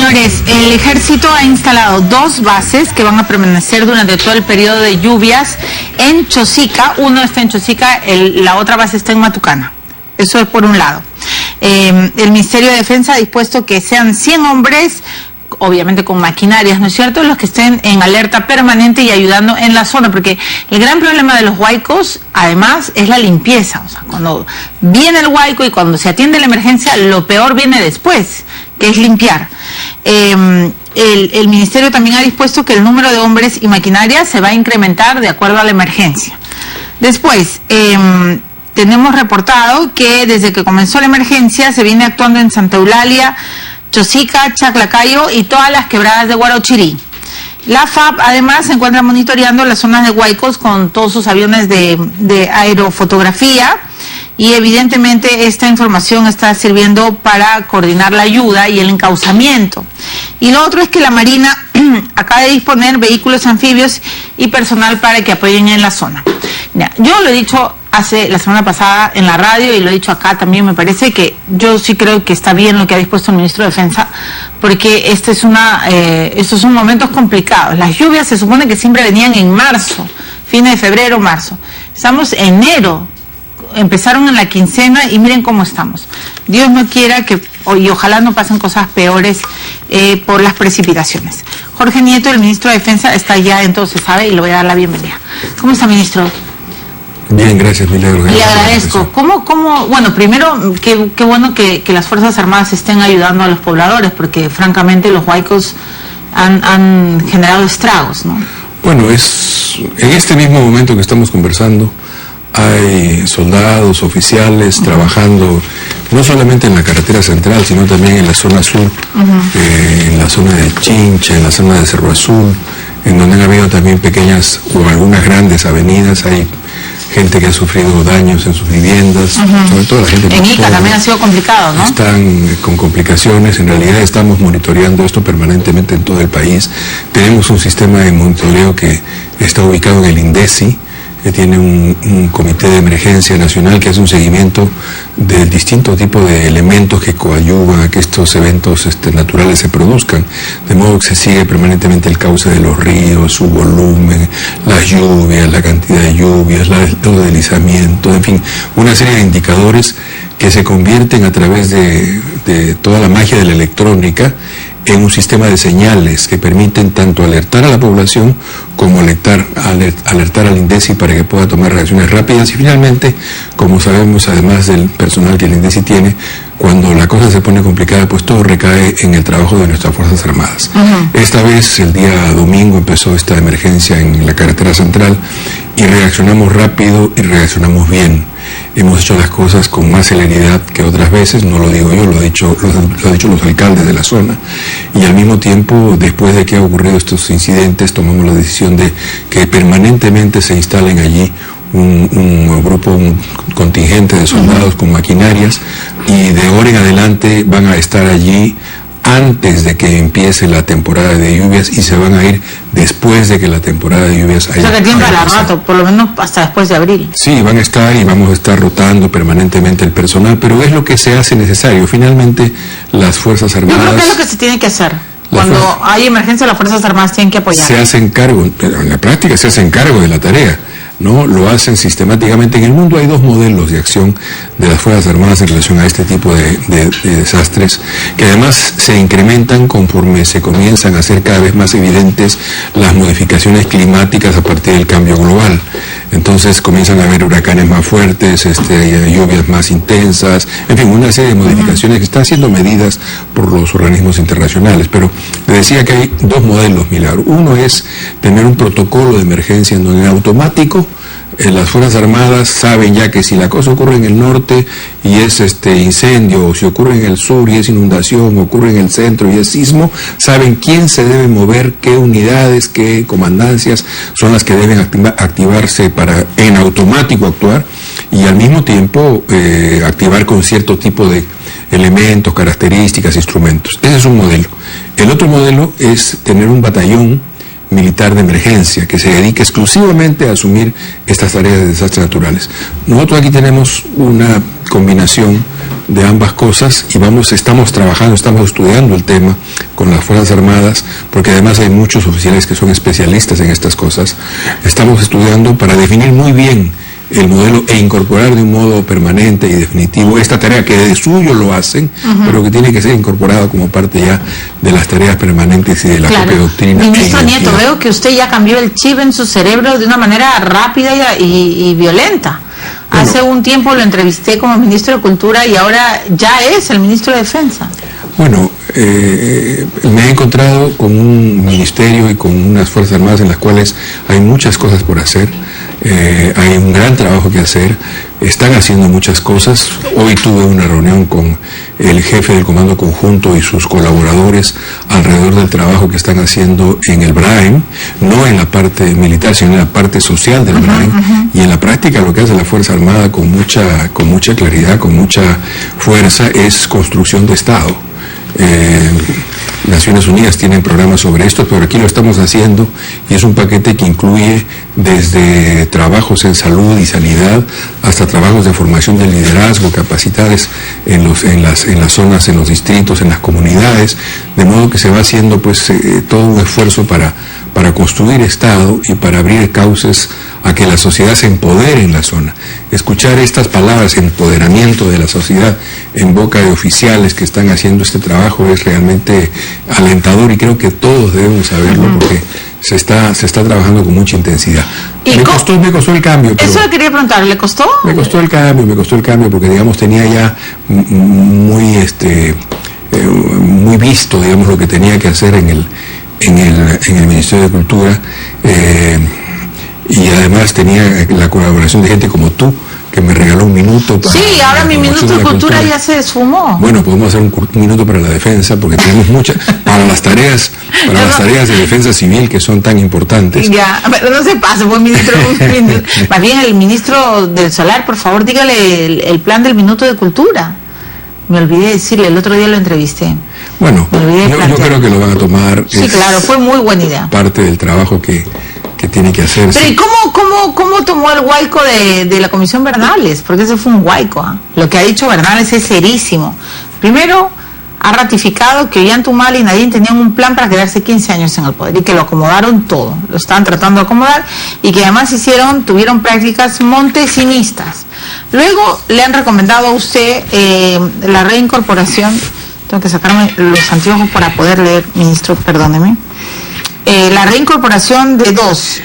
Señores, el ejército ha instalado 2 bases que van a permanecer durante todo el periodo de lluvias en Chosica. Uno está en Chosica, la otra base está en Matucana. Eso es por un lado. El Ministerio de Defensa ha dispuesto que sean 100 hombres, obviamente con maquinarias, ¿no es cierto?, los que estén en alerta permanente y ayudando en la zona, porque el gran problema de los huaicos, además, es la limpieza. O sea, cuando viene el huaico y cuando se atiende la emergencia, lo peor viene después, que es limpiar. El Ministerio también ha dispuesto que el número de hombres y maquinarias se va a incrementar de acuerdo a la emergencia. Después, tenemos reportado que desde que comenzó la emergencia se viene actuando en Santa Eulalia, Chosica, Chaclacayo y todas las quebradas de Huarochirí. La FAP además se encuentra monitoreando las zonas de huaicos con todos sus aviones de aerofotografía y evidentemente esta información está sirviendo para coordinar la ayuda y el encauzamiento. Y lo otro es que la Marina acaba de disponer vehículos anfibios y personal para que apoyen en la zona. Mira, yo lo he dicho la semana pasada en la radio y lo he dicho acá también, me parece que yo sí creo que está bien lo que ha dispuesto el ministro de Defensa, porque estos son momentos complicados. Las lluvias se supone que siempre venían en marzo, fines de febrero, marzo. Estamos en enero, empezaron en la quincena y miren cómo estamos. Dios no quiera y ojalá no pasen cosas peores por las precipitaciones. Jorge Nieto, el ministro de Defensa, está ya, entonces sabe, y le voy a dar la bienvenida. ¿Cómo está, ministro? Bien, gracias, Milagro. Le agradezco. Bueno, primero, qué bueno que las Fuerzas Armadas estén ayudando a los pobladores, porque francamente los huaicos han generado estragos, ¿no? Bueno, en este mismo momento que estamos conversando, hay soldados, oficiales trabajando no solamente en la carretera central, sino también en la zona sur, en la zona de Chincha, en la zona de Cerro Azul, en donde han habido también pequeñas o algunas grandes avenidas. Hay gente que ha sufrido daños en sus viviendas, sobre todo la gente... En Ica también ha sido complicado, ¿no? Están con complicaciones. En realidad estamos monitoreando esto permanentemente en todo el país. Tenemos un sistema de monitoreo que está ubicado en el INDECI, que tiene un comité de emergencia nacional que hace un seguimiento del distinto tipo de elementos que coadyuvan a que estos eventos naturales se produzcan, de modo que se sigue permanentemente el cauce de los ríos, su volumen, las lluvias, la cantidad de lluvias, el deslizamiento, en fin, una serie de indicadores que se convierten a través de toda la magia de la electrónica en un sistema de señales que permiten tanto alertar a la población como alertar al INDECI para que pueda tomar reacciones rápidas. Y finalmente, como sabemos, además del personal que el INDECI tiene, cuando la cosa se pone complicada, pues todo recae en el trabajo de nuestras Fuerzas Armadas. Esta vez, el día domingo, empezó esta emergencia en la carretera central y reaccionamos rápido y reaccionamos bien. Hemos hecho las cosas con más celeridad que otras veces, no lo digo yo, lo han dicho los alcaldes de la zona, y al mismo tiempo, después de que han ocurrido estos incidentes, tomamos la decisión de que permanentemente se instalen allí un contingente de soldados con maquinarias, y de ahora en adelante van a estar allí antes de que empiece la temporada de lluvias y se van a ir después de que la temporada de lluvias haya... O sea, que tiempo a rato, por lo menos hasta después de abril. Sí, van a estar y vamos a estar rotando permanentemente el personal, pero es lo que se hace necesario. Finalmente, las Fuerzas Armadas... Yo creo que es lo que se tiene que hacer. Cuando hay emergencia, las Fuerzas Armadas tienen que apoyar. Se hacen cargo, pero en la práctica se hacen cargo de la tarea, ¿no? Lo hacen sistemáticamente. En el mundo hay 2 modelos de acción de las Fuerzas Armadas en relación a este tipo de desastres, que además se incrementan conforme se comienzan a hacer cada vez más evidentes las modificaciones climáticas a partir del cambio global. Entonces comienzan a haber huracanes más fuertes, lluvias más intensas, en fin, una serie de modificaciones que están siendo medidas por los organismos internacionales. Pero le decía que hay 2 modelos, Milagro. Uno es tener un protocolo de emergencia en donde en automático las Fuerzas Armadas saben ya que si la cosa ocurre en el norte y es incendio, o si ocurre en el sur y es inundación, o ocurre en el centro y es sismo, saben quién se debe mover, qué unidades, qué comandancias son las que deben activarse para en automático actuar, y al mismo tiempo activar con cierto tipo de elementos, características, instrumentos. Ese es un modelo. El otro modelo es tener un batallón militar de emergencia que se dedique exclusivamente a asumir estas tareas de desastres naturales. Nosotros aquí tenemos una combinación de ambas cosas y estamos trabajando, estamos estudiando el tema con las Fuerzas Armadas, porque además hay muchos oficiales que son especialistas en estas cosas. Estamos estudiando para definir muy bien el modelo e incorporar de un modo permanente y definitivo esta tarea que de suyo lo hacen, pero que tiene que ser incorporada como parte ya de las tareas permanentes y de la propia doctrina. Ministro Nieto, veo que usted ya cambió el chip en su cerebro de una manera rápida y violenta. Bueno, hace un tiempo lo entrevisté como ministro de Cultura y ahora ya es el ministro de Defensa. Bueno, me he encontrado con un ministerio y con unas Fuerzas Armadas en las cuales hay muchas cosas por hacer. Hay un gran trabajo que hacer, están haciendo muchas cosas. Hoy tuve una reunión con el jefe del Comando Conjunto y sus colaboradores alrededor del trabajo que están haciendo en el BRAEM, no en la parte militar, sino en la parte social del BRAEM, y en la práctica lo que hace la Fuerza Armada con mucha claridad, con mucha fuerza, es construcción de Estado. Naciones Unidas tienen programas sobre esto, pero aquí lo estamos haciendo y es un paquete que incluye desde trabajos en salud y sanidad hasta trabajos de formación de liderazgo, capacidades en las zonas, en los distritos, en las comunidades, de modo que se va haciendo pues todo un esfuerzo para construir Estado y para abrir cauces a que la sociedad se empodere en la zona. Escuchar estas palabras, empoderamiento de la sociedad, en boca de oficiales que están haciendo este trabajo es realmente alentador y creo que todos debemos saberlo porque se está trabajando con mucha intensidad. Me costó el cambio. Eso le quería preguntar, ¿le costó? Me costó el cambio porque digamos tenía ya muy visto, digamos, lo que tenía que hacer en el Ministerio de Cultura, y además tenía la colaboración de gente como tú, que me regaló un minuto para... Sí, ahora mi minuto de cultura ya se esfumó. Bueno, podemos hacer un minuto para la defensa, porque tenemos muchas, para las tareas de defensa civil que son tan importantes. Ya, pero no se pase, pues, ministro. Más bien el ministro del Solar, por favor, dígale el plan del minuto de cultura. Me olvidé decirle, el otro día lo entrevisté. Bueno, yo creo que lo van a tomar. Sí, claro, fue muy buena idea. Parte del trabajo que tiene que hacerse. Pero ¿y cómo tomó el huaico de la Comisión Bernales? Porque ese fue un huaico. Lo que ha dicho Bernales es serísimo. Primero, ha ratificado que Ollantumala y Nadine tenían un plan para quedarse 15 años en el poder y que lo acomodaron todo. Lo estaban tratando de acomodar y que además tuvieron prácticas montesinistas. Luego le han recomendado a usted la reincorporación. Tengo que sacarme los anteojos para poder leer, ministro, perdóneme. La reincorporación de 2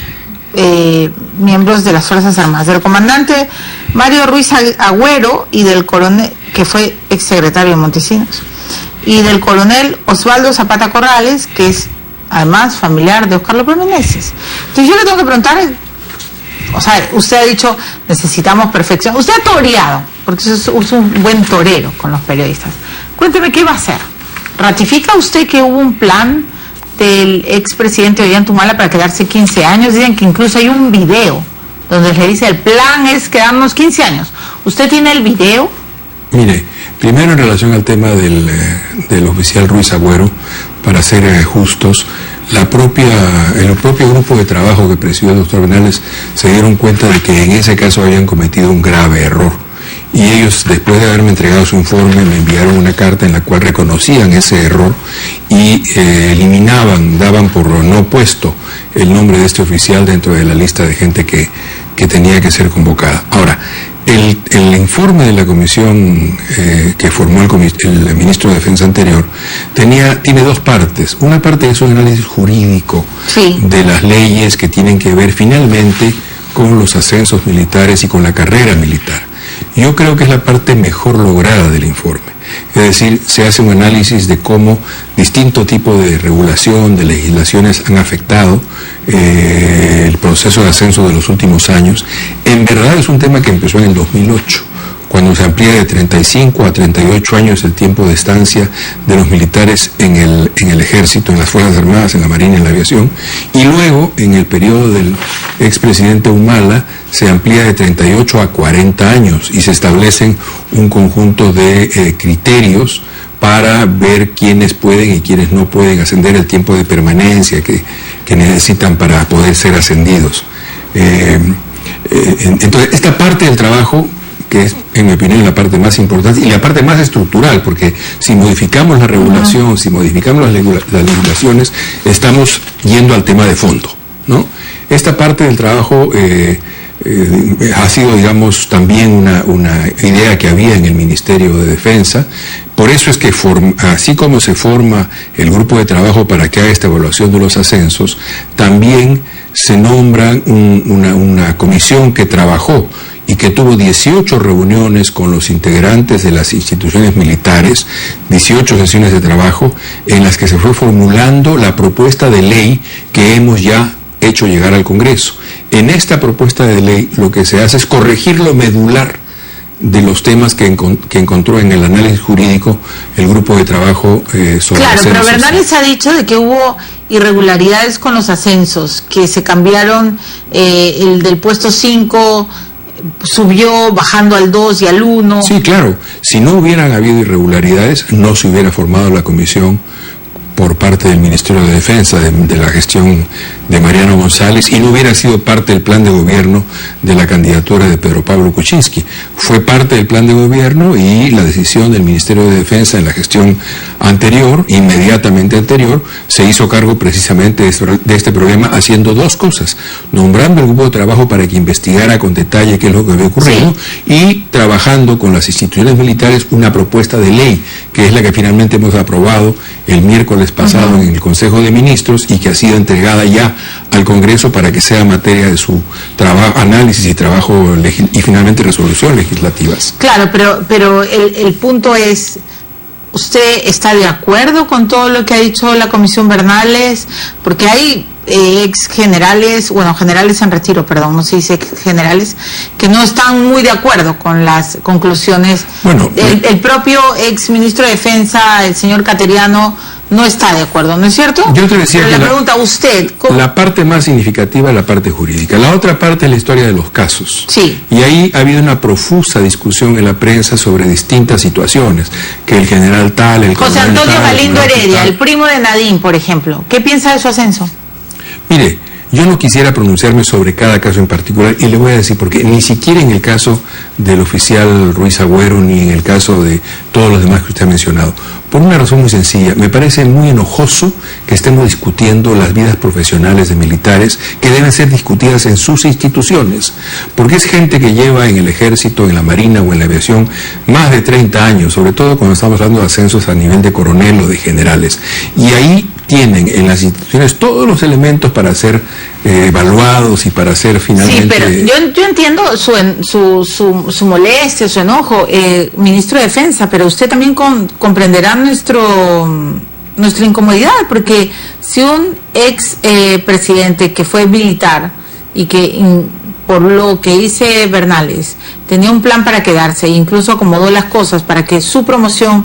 miembros de las Fuerzas Armadas, del comandante Mario Ruiz Agüero y del coronel, que fue exsecretario de Montesinos, y del coronel Osvaldo Zapata Corrales, que es además familiar de Oscar López Meneses. Entonces yo le tengo que preguntar, o sea, usted ha dicho necesitamos perfección, usted ha toreado, porque es un buen torero con los periodistas. Cuénteme qué va a hacer. ¿Ratifica usted que hubo un plan del expresidente Ollantumala para quedarse 15 años? Dicen que incluso hay un video donde le dice el plan es quedarnos 15 años. ¿Usted tiene el video? Mire, primero en relación al tema del oficial Ruiz Agüero, para ser justos, el propio grupo de trabajo que presidió el doctor Bernales se dieron cuenta de que en ese caso habían cometido un grave error. Y ellos, después de haberme entregado su informe, me enviaron una carta en la cual reconocían ese error y daban por no puesto el nombre de este oficial dentro de la lista de gente que tenía que ser convocada. Ahora, el informe de la comisión que formó el ministro de Defensa anterior tiene 2 partes. Una parte es un análisis jurídico de las leyes que tienen que ver finalmente con los ascensos militares y con la carrera militar. Yo creo que es la parte mejor lograda del informe. Es decir, se hace un análisis de cómo distinto tipo de regulación, de legislaciones han afectado el proceso de ascenso de los últimos años. En verdad es un tema que empezó en el 2008, cuando se amplía de 35 a 38 años el tiempo de estancia de los militares en el ejército, en las Fuerzas Armadas, en la Marina, en la aviación, y luego en el periodo del expresidente Humala se amplía de 38 a 40 años y se establecen un conjunto de criterios para ver quiénes pueden y quiénes no pueden ascender, el tiempo de permanencia que necesitan para poder ser ascendidos. Entonces, esta parte del trabajo que es, en mi opinión, la parte más importante y la parte más estructural, porque si modificamos la regulación, si modificamos las legislaciones, estamos yendo al tema de fondo, ¿no? Esta parte del trabajo ha sido, digamos, también una idea que había en el Ministerio de Defensa. Por eso es que, así como se forma el grupo de trabajo para que haga esta evaluación de los ascensos, también se nombra una comisión que trabajó y que tuvo 18 reuniones con los integrantes de las instituciones militares, 18 sesiones de trabajo, en las que se fue formulando la propuesta de ley que hemos ya hecho llegar al Congreso. En esta propuesta de ley lo que se hace es corregir lo medular de los temas que encontró en el análisis jurídico el grupo de trabajo sobre Claro, ascensos. pero Bernales ha dicho de que hubo irregularidades con los ascensos, que se cambiaron, el del puesto 5 subió bajando al 2 y al 1. Sí, claro. Si no hubieran habido irregularidades, no se hubiera formado la comisión por parte del Ministerio de Defensa, de la gestión de Mariano González, y no hubiera sido parte del plan de gobierno de la candidatura de Pedro Pablo Kuczynski. Fue parte del plan de gobierno y la decisión del Ministerio de Defensa en la gestión anterior, inmediatamente anterior, se hizo cargo precisamente de este problema, haciendo dos cosas: nombrando el grupo de trabajo para que investigara con detalle qué es lo que había ocurrido, sí, y trabajando con las instituciones militares una propuesta de ley, que es la que finalmente hemos aprobado el miércoles pasado en el Consejo de Ministros y que ha sido entregada ya al Congreso para que sea materia de su trabajo, análisis y trabajo y finalmente resolución legislativas. Claro, pero el punto es, ¿usted está de acuerdo con todo lo que ha dicho la Comisión Bernales? Porque hay ex generales, bueno, generales en retiro, perdón, no se dice generales, que no están muy de acuerdo con las conclusiones. Bueno, el propio ex ministro de Defensa, el señor Cateriano, no está de acuerdo, ¿no es cierto? Yo te decía pero que la pregunta, ¿usted cómo? La parte más significativa es la parte jurídica. La otra parte es la historia de los casos. Sí. Y ahí ha habido una profusa discusión en la prensa sobre distintas situaciones, que el general tal, el José coronel Antonio tal, Galindo el Heredia, tal. el primo de Nadine, por ejemplo, ¿qué piensa de su ascenso? Mire, yo no quisiera pronunciarme sobre cada caso en particular y le voy a decir por qué. Ni siquiera en el caso del oficial Ruiz Agüero ni en el caso de todos los demás que usted ha mencionado. Por una razón muy sencilla, me parece muy enojoso que estemos discutiendo las vidas profesionales de militares que deben ser discutidas en sus instituciones, porque es gente que lleva en el ejército, en la marina o en la aviación más de 30 años, sobre todo cuando estamos hablando de ascensos a nivel de coronel o de generales, y ahí tienen en las instituciones todos los elementos para ser evaluados y para ser finalmente... Sí, pero yo entiendo su molestia, su enojo, ministro de Defensa, pero usted también comprenderá nuestra incomodidad, porque si un ex presidente que fue militar y que por lo que dice Bernales tenía un plan para quedarse e incluso acomodó las cosas para que su promoción,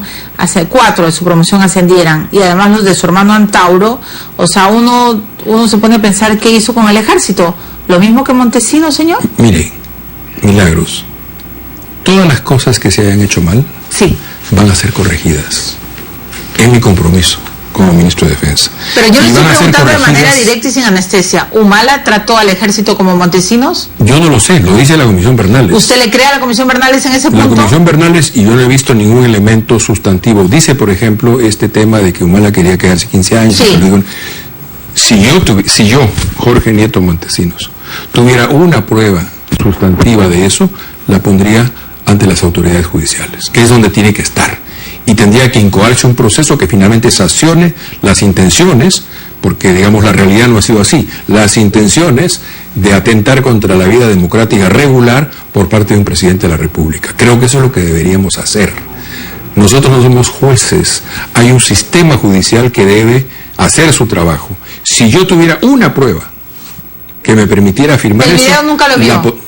4 de su promoción ascendieran, y además los de su hermano Antauro, o sea, uno se pone a pensar qué hizo con el ejército. Lo mismo que Montesinos, señor. Mire, Milagros, todas las cosas que se hayan hecho mal, sí, van a ser corregidas. Es mi compromiso como ministro de Defensa. Pero yo le estoy van a ser preguntando de manera corregidas. directa y sin anestesia. ¿Humala trató al ejército como Montesinos? Yo no lo sé, lo dice la Comisión Bernales. ¿Usted le cree a la Comisión Bernales en ese punto? La Comisión Bernales, y yo no he visto ningún elemento sustantivo. Dice, por ejemplo, este tema de que Humala quería quedarse 15 años. Sí. Si yo, Jorge Nieto Montesinos, tuviera una prueba sustantiva de eso, la pondría ante las autoridades judiciales, que es donde tiene que estar. Y tendría que incoarse un proceso que finalmente sancione las intenciones, porque digamos la realidad no ha sido así, las intenciones de atentar contra la vida democrática regular por parte de un presidente de la República. Creo que eso es lo que deberíamos hacer. Nosotros no somos jueces, hay un sistema judicial que debe hacer su trabajo. Si yo tuviera una prueba que me permitiera afirmar eso... ¿El video nunca lo vio?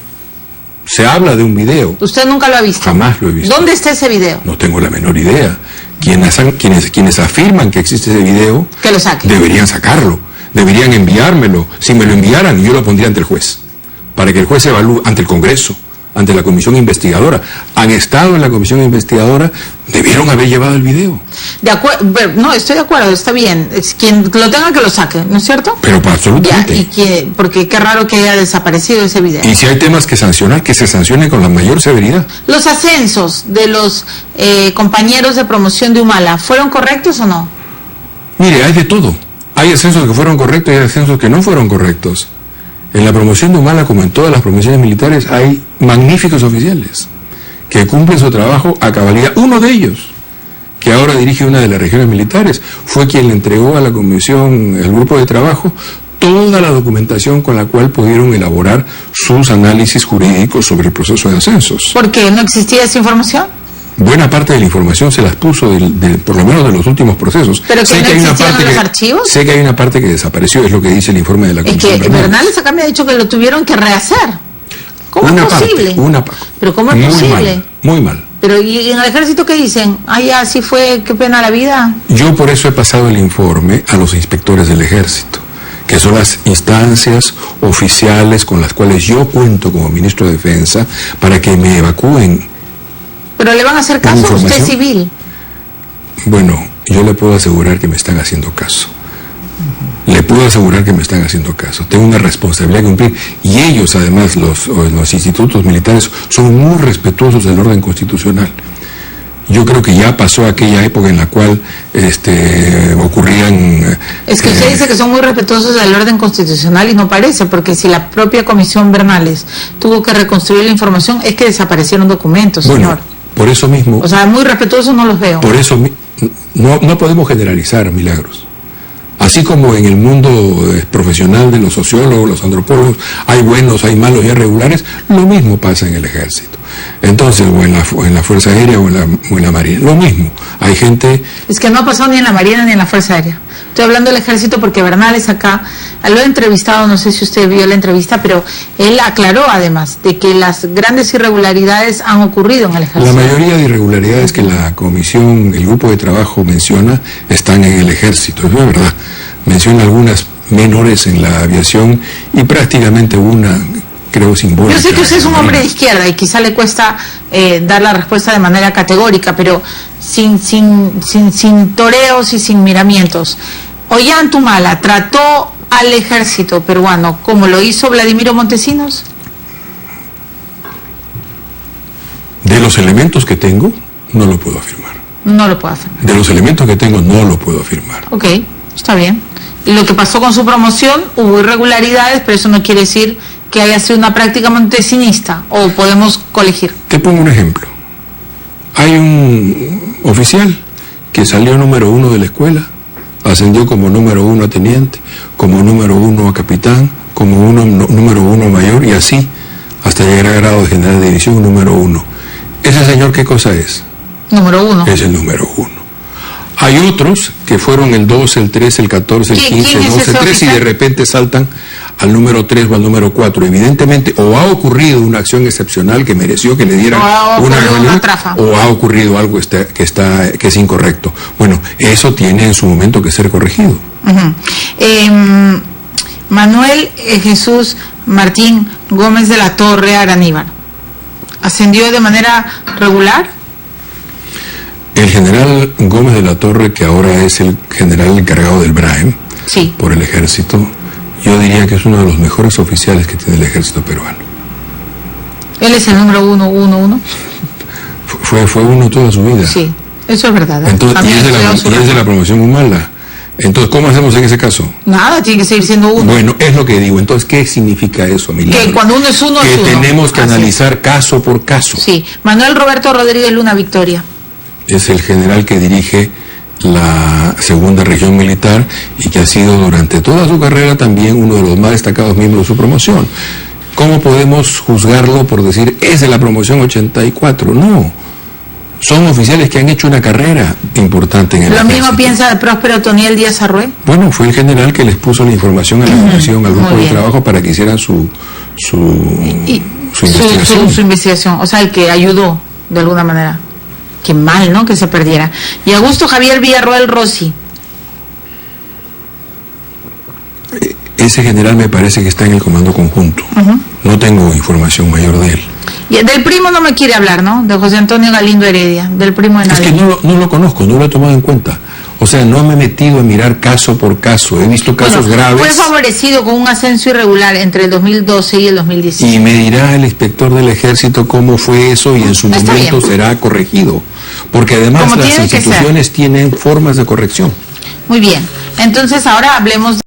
Se habla de un video. ¿Usted nunca lo ha visto? Jamás lo he visto. ¿Dónde está ese video? No tengo la menor idea. Quienes afirman que existe ese video, que lo saquen. Deberían sacarlo, deberían enviármelo. Si me lo enviaran, yo lo pondría ante el juez, para que el juez evalúe ante el Congreso, ante la comisión investigadora. Han estado en la comisión investigadora, debieron haber llevado el video. No, estoy de acuerdo, está bien. Es quien lo tenga que lo saque, ¿no es cierto? Pero absolutamente. Porque qué raro que haya desaparecido ese video. Y si hay temas que sancionar, que se sancionen con la mayor severidad. ¿Los ascensos de los compañeros de promoción de Humala fueron correctos o no? Mire, hay de todo. Hay ascensos que fueron correctos y hay ascensos que no fueron correctos. En la promoción de Humala, como en todas las promociones militares, hay magníficos oficiales que cumplen su trabajo a cabalidad. Uno de ellos, que ahora dirige una de las regiones militares, fue quien le entregó a la comisión, el grupo de trabajo, toda la documentación con la cual pudieron elaborar sus análisis jurídicos sobre el proceso de ascensos. ¿Por qué? ¿No existía esa información? Buena parte de la información se las puso por lo menos de los últimos procesos. ¿Pero que no existían los archivos? Sé que hay una parte que desapareció, es lo que dice el informe de la comisión. Es que Bernales acá me ha dicho que lo tuvieron que rehacer. ¿Cómo es posible? Una parte. ¿Pero cómo es posible? Muy mal. Pero ¿y en el ejército qué dicen? Ay, así fue, qué pena la vida. Yo por eso he pasado el informe a los inspectores del ejército, que son las instancias oficiales con las cuales yo cuento como ministro de Defensa para que me evacúen. ¿Pero le van a hacer caso? ¿Usted es civil? Bueno, yo le puedo asegurar que me están haciendo caso. Le puedo asegurar que me están haciendo caso. Tengo una responsabilidad que cumplir. Y ellos, además, los institutos militares, son muy respetuosos del orden constitucional. Yo creo que ya pasó aquella época en la cual ocurrían... Es que usted dice que son muy respetuosos del orden constitucional y no parece, porque si la propia comisión Bernales tuvo que reconstruir la información, es que desaparecieron documentos, señor. Bueno, por eso mismo... O sea, muy respetuosos no los veo. Por eso no podemos generalizar, Milagros. Así como en el mundo profesional de los sociólogos, los antropólogos, hay buenos, hay malos y hay regulares, lo mismo pasa en el ejército. Entonces, o en la Fuerza Aérea o en la Marina, lo mismo. Hay gente... Es que no ha pasado ni en la Marina ni en la Fuerza Aérea. Estoy hablando del ejército porque Bernales acá, lo he entrevistado, no sé si usted vio la entrevista, pero él aclaró además de que las grandes irregularidades han ocurrido en el ejército. La mayoría de irregularidades que la comisión, el grupo de trabajo menciona, están en el ejército, es verdad. Menciona algunas menores en la aviación y prácticamente una, creo, simbólica. Yo sé que usted es un hombre de izquierda y quizá le cuesta dar la respuesta de manera categórica, pero sin toreos y sin miramientos. Ollanta trató al ejército peruano como lo hizo Vladimiro Montesinos. De los elementos que tengo, no lo puedo afirmar. No lo puedo afirmar. De los elementos que tengo, no lo puedo afirmar. Ok, está bien. Y lo que pasó con su promoción, hubo irregularidades, pero eso no quiere decir que haya sido una práctica montesinista, o podemos colegir. Te pongo un ejemplo. Hay un oficial que salió número 1 de la escuela, ascendió como número 1 a teniente, como número 1 a capitán, como número 1 a mayor, y así hasta llegar a grado de general de división número 1. ¿Ese señor qué cosa es? Número 1. Es el número 1. Hay otros que fueron el 12, el 13, el 14, el 15, el 12, el 13 y de repente saltan al número 3 o al número 4. Evidentemente, o ha ocurrido una acción excepcional que mereció que le dieran una trafa, o ha ocurrido algo que es incorrecto. Bueno, eso tiene en su momento que ser corregido. Manuel Jesús Martín Gómez de la Torre Araníbar, ¿ascendió de manera regular? El general Gómez de la Torre, que ahora es el general encargado del BRAEM, sí, por el ejército, yo diría que es uno de los mejores oficiales que tiene el ejército peruano. ¿Él es el número 111? Fue uno toda su vida. Sí, eso es verdad. Entonces, y es de la promoción Humala. Entonces, ¿cómo hacemos en ese caso? Nada, tiene que seguir siendo uno. Bueno, es lo que digo. Entonces, ¿qué significa eso, Milagro? Que cuando uno es uno, que es uno. Que tenemos que analizar caso por caso. Sí. Manuel Roberto Rodríguez Luna Victoria. Es el general que dirige la segunda región militar y que ha sido durante toda su carrera también uno de los más destacados miembros de su promoción. ¿Cómo podemos juzgarlo por decir es de la promoción 84? No. Son oficiales que han hecho una carrera importante en el ejército. ¿Lo mismo piensa de Próspero Toniel Díaz Arrué? Bueno, fue el general que les puso la información a la comisión, al grupo de trabajo para que hicieran su investigación. Su investigación, o sea, el que ayudó de alguna manera. Qué mal, ¿no?, que se perdiera. Y Augusto Javier Villarroel Rossi. Ese general me parece que está en el comando conjunto. No tengo información mayor de él. Y del primo no me quiere hablar, ¿no? De José Antonio Galindo Heredia, del primo de nadie. Es que no lo conozco, no lo he tomado en cuenta. O sea, no me he metido a mirar caso por caso. He visto casos graves. Fue favorecido con un ascenso irregular entre el 2012 y el 2017. Y me dirá el inspector del Ejército cómo fue eso y en su momento será corregido. Porque además las instituciones tienen formas de corrección. Muy bien. Entonces ahora hablemos